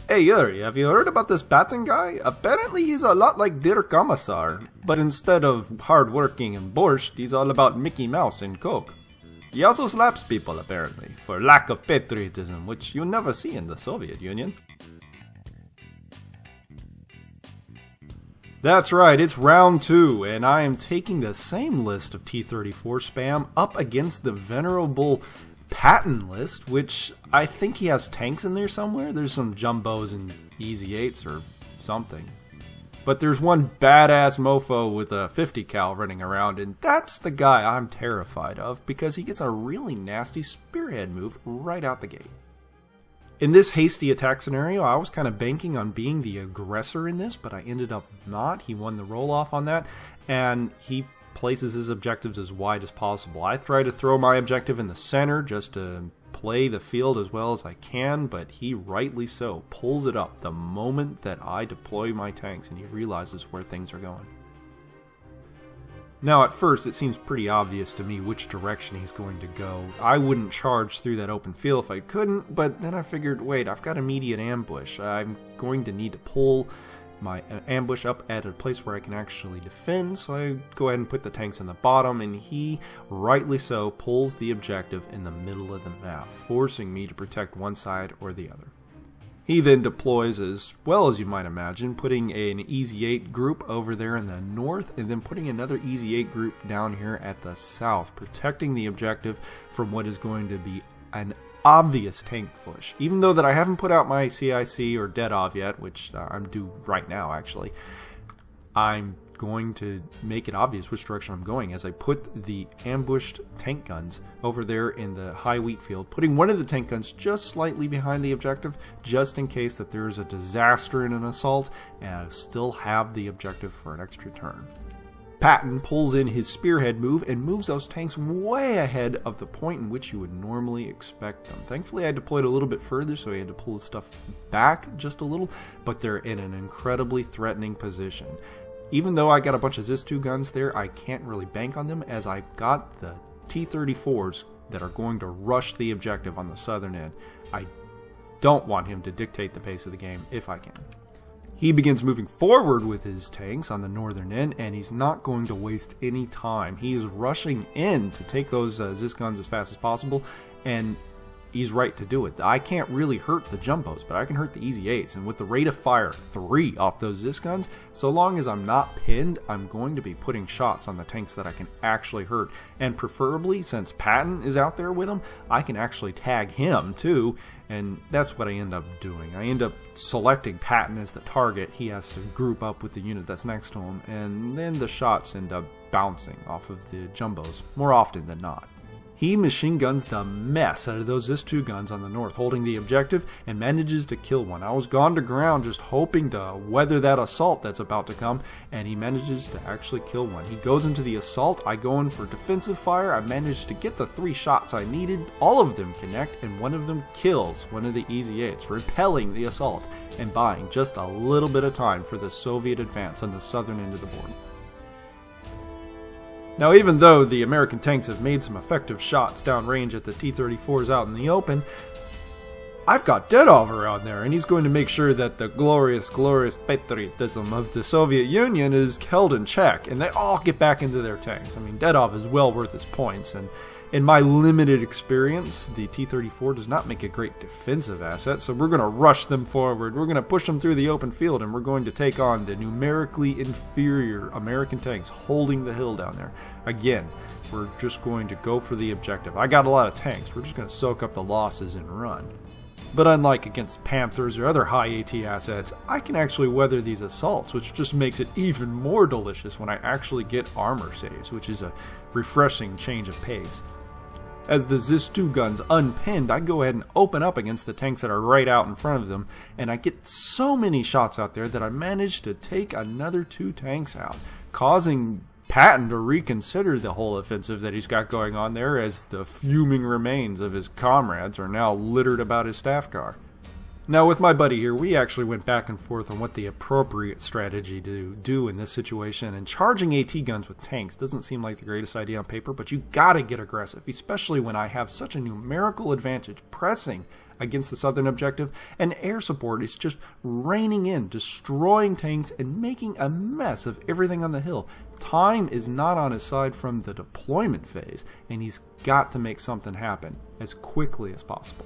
Hey Yuri, have you heard about this Batten guy? Apparently he's a lot like Der Kommissar, but instead of hard-working and borscht, he's all about Mickey Mouse and Coke. He also slaps people, apparently, for lack of patriotism, which you never see in the Soviet Union. That's right, it's round 2, and I am taking the same list of T-34 spam up against the venerable Patton list, which I think he has tanks in there somewhere. There's some jumbos and easy 8s or something. But there's one badass mofo with a 50 cal running around, and that's the guy I'm terrified of because he gets a really nasty spearhead move right out the gate. In this hasty attack scenario, I was kind of banking on being the aggressor in this, but I ended up not. He won the roll-off on that, and he places his objectives as wide as possible. I try to throw my objective in the center just to play the field as well as I can, but he rightly so pulls it up the moment that I deploy my tanks and he realizes where things are going. Now at first it seems pretty obvious to me which direction he's going to go. I wouldn't charge through that open field if I couldn't, but then I figured, wait, I've got immediate ambush. I'm going to need to pull my ambush up at a place where I can actually defend, so I go ahead and put the tanks in the bottom, and he, rightly so, pulls the objective in the middle of the map, forcing me to protect one side or the other. He then deploys as well as you might imagine, putting an Easy 8 group over there in the north, and then putting another Easy 8 group down here at the south, protecting the objective from what is going to be an obvious tank push. Even though that I haven't put out my CIC or Deadov yet, which I'm due right now actually, I'm going to make it obvious which direction I'm going as I put the ambushed tank guns over there in the high wheat field, putting one of the tank guns just slightly behind the objective just in case that there's a disaster in an assault and I still have the objective for an extra turn. Patton pulls in his spearhead move and moves those tanks way ahead of the point in which you would normally expect them. Thankfully I deployed a little bit further, so he had to pull his stuff back just a little, but they're in an incredibly threatening position. Even though I got a bunch of ZIS-2 guns there, I can't really bank on them as I've got the T-34s that are going to rush the objective on the southern end. I don't want him to dictate the pace of the game if I can. He begins moving forward with his tanks on the northern end, and he's not going to waste any time. He is rushing in to take those ZIS guns as fast as possible, and he's right to do it. I can't really hurt the jumbos, but I can hurt the Easy 8s, and with the rate of fire 3 off those ZIS guns, so long as I'm not pinned, I'm going to be putting shots on the tanks that I can actually hurt. And preferably, since Patton is out there with them, I can actually tag him too, and that's what I end up doing. I end up selecting Patton as the target. He has to group up with the unit that's next to him, and then the shots end up bouncing off of the jumbos, more often than not. He machine guns the mess out of those ZIS-2 guns on the north, holding the objective, and manages to kill one. I was gone to ground just hoping to weather that assault that's about to come, and he manages to actually kill one. He goes into the assault, I go in for defensive fire, I managed to get the 3 shots I needed, all of them connect, and one of them kills one of the Easy 8s, repelling the assault, and buying just a little bit of time for the Soviet advance on the southern end of the board. Now, even though the American tanks have made some effective shots downrange at the T-34s out in the open, I've got Dedov around there, and he's going to make sure that the glorious, glorious patriotism of the Soviet Union is held in check, and they all get back into their tanks. I mean, Dedov is well worth his points, and in my limited experience, the T-34 does not make a great defensive asset, so we're going to rush them forward, we're going to push them through the open field, and we're going to take on the numerically inferior American tanks holding the hill down there. Again, we're just going to go for the objective. I got a lot of tanks, we're just going to soak up the losses and run. But unlike against Panthers or other high AT assets, I can actually weather these assaults, which just makes it even more delicious when I actually get armor saves, which is a refreshing change of pace. As the ZIS-2 guns unpinned, I go ahead and open up against the tanks that are right out in front of them, and I get so many shots out there that I manage to take another 2 tanks out, causing Patton to reconsider the whole offensive that he's got going on there as the fuming remains of his comrades are now littered about his staff car. Now, with my buddy here, we actually went back and forth on what the appropriate strategy to do in this situation, and charging AT guns with tanks doesn't seem like the greatest idea on paper, but you gotta get aggressive, especially when I have such a numerical advantage pressing against the southern objective, and air support is just raining in, destroying tanks, and making a mess of everything on the hill. Time is not on his side from the deployment phase, and he's got to make something happen as quickly as possible.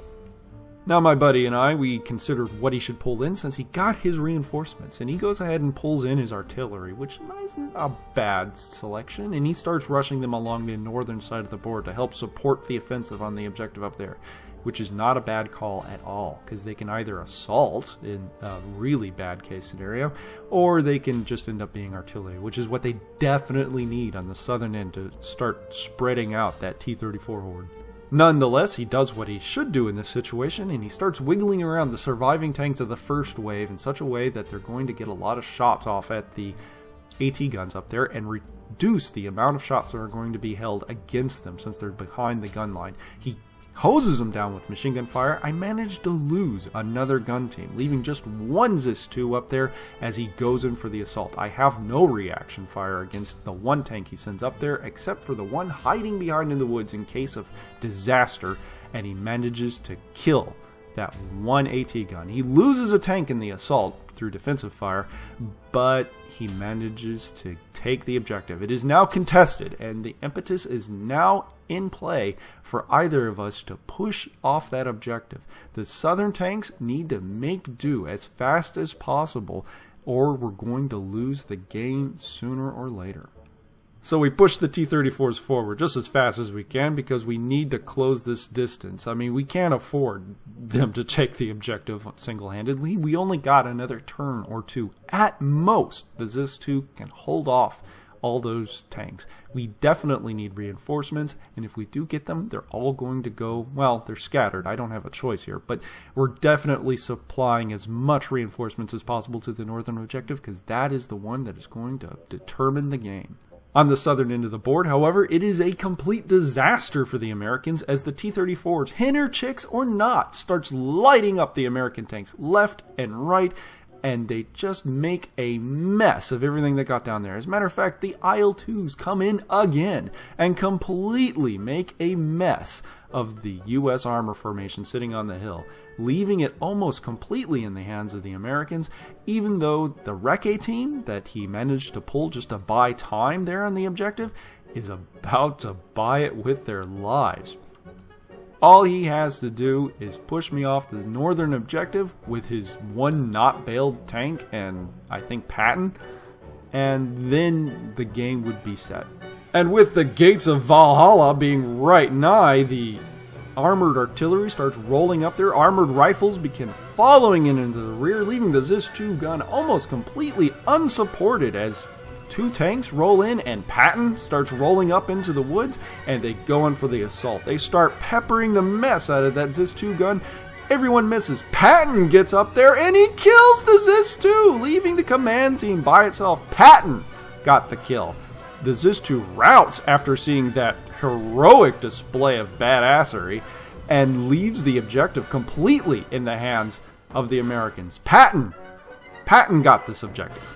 Now my buddy and I, we considered what he should pull in since he got his reinforcements, and he goes ahead and pulls in his artillery, which isn't a bad selection, and he starts rushing them along the northern side of the board to help support the offensive on the objective up there, which is not a bad call at all, because they can either assault in a really bad case scenario, or they can just end up being artillery, which is what they definitely need on the southern end to start spreading out that T-34 horde. Nonetheless, he does what he should do in this situation, and he starts wiggling around the surviving tanks of the first wave in such a way that they're going to get a lot of shots off at the AT guns up there and reduce the amount of shots that are going to be held against them since they're behind the gun line. He hoses them down with machine gun fire. I managed to lose another gun team, leaving just one ZIS-2 up there as he goes in for the assault. I have no reaction fire against the one tank he sends up there, except for the one hiding behind in the woods in case of disaster, and he manages to kill that one AT gun. He loses a tank in the assault through defensive fire, but he manages to take the objective. It is now contested, and the impetus is now in play for either of us to push off that objective. The southern tanks need to make do as fast as possible, or we're going to lose the game sooner or later. So we push the T-34s forward just as fast as we can because we need to close this distance. I mean, we can't afford them to take the objective single-handedly. We only got another turn or two. At most, the ZIS-2 can hold off all those tanks. We definitely need reinforcements, and if we do get them, they're all going to go, well, they're scattered. I don't have a choice here, but we're definitely supplying as much reinforcements as possible to the northern objective because that is the one that is going to determine the game. On the southern end of the board, however, it is a complete disaster for the Americans as the T-34s, hen chicks or not, starts lighting up the American tanks left and right, and they just make a mess of everything that got down there. As a matter of fact, the IL-2s come in again and completely make a mess of the U.S. armor formation sitting on the hill, leaving it almost completely in the hands of the Americans, even though the Recce team that he managed to pull just to buy time there on the objective is about to buy it with their lives. All he has to do is push me off the northern objective with his one not bailed tank and I think Patton, and then the game would be set. And with the gates of Valhalla being right nigh, the armored artillery starts rolling up there. Armored rifles begin following in into the rear, leaving the ZIS-2 gun almost completely unsupported as two tanks roll in and Patton starts rolling up into the woods, and they go in for the assault. They start peppering the mess out of that ZIS-2 gun. Everyone misses. Patton gets up there and he kills the ZIS-2, leaving the command team by itself. Patton got the kill. The ZIS-2 routs after seeing that heroic display of badassery and leaves the objective completely in the hands of the Americans. Patton got this objective.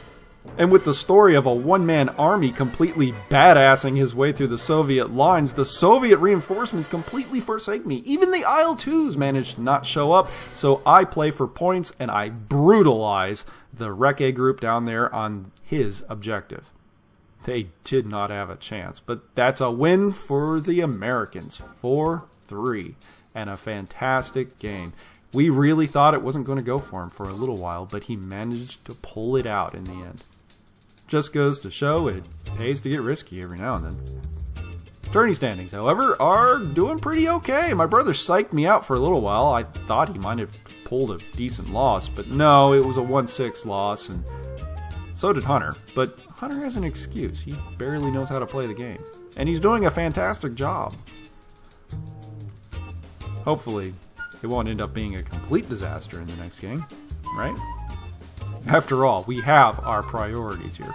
And with the story of a one-man army completely badassing his way through the Soviet lines, the Soviet reinforcements completely forsake me. Even the IL-2s managed to not show up, so I play for points and I brutalize the Recce group down there on his objective. They did not have a chance, but that's a win for the Americans. 4-3, and a fantastic game. We really thought it wasn't going to go for him for a little while, but he managed to pull it out in the end. Just goes to show it pays to get risky every now and then. Tourney standings, however, are doing pretty okay. My brother psyched me out for a little while. I thought he might have pulled a decent loss, but no, it was a 1-6 loss, and so did Hunter. But Hunter has an excuse. He barely knows how to play the game. And he's doing a fantastic job. Hopefully, it won't end up being a complete disaster in the next game, right? After all, we have our priorities here.